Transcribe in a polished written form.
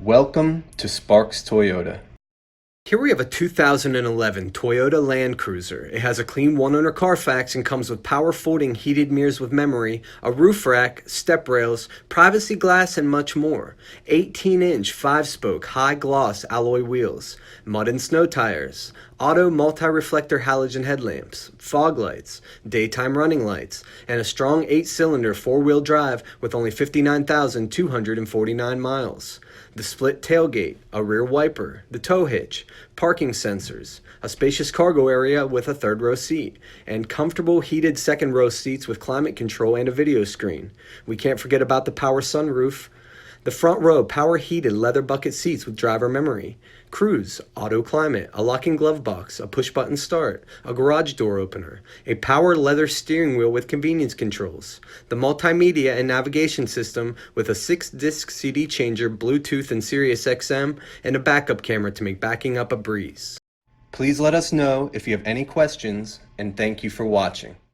Welcome to Sparks Toyota. Here we have a 2011 Toyota Land Cruiser. It has a clean one-owner Carfax and comes with power folding heated mirrors with memory, a roof rack, step rails, privacy glass, and much more. 18-inch 5-spoke high-gloss alloy wheels, mud and snow tires, auto multi-reflector halogen headlamps, fog lights, daytime running lights, and a strong 8-cylinder 4-wheel drive with only 59,249 miles. The split tailgate, a rear wiper, the tow hitch, parking sensors, a spacious cargo area with a third-row seat, and comfortable heated second-row seats with climate control and a video screen. We can't forget about the power sunroof. The front row power-heated leather bucket seats with driver memory, cruise, auto climate, a locking glove box, a push-button start, a garage door opener, a power leather steering wheel with convenience controls, the multimedia and navigation system with a 6-disc CD changer, Bluetooth and Sirius XM, and a backup camera to make backing up a breeze. Please let us know if you have any questions, and thank you for watching.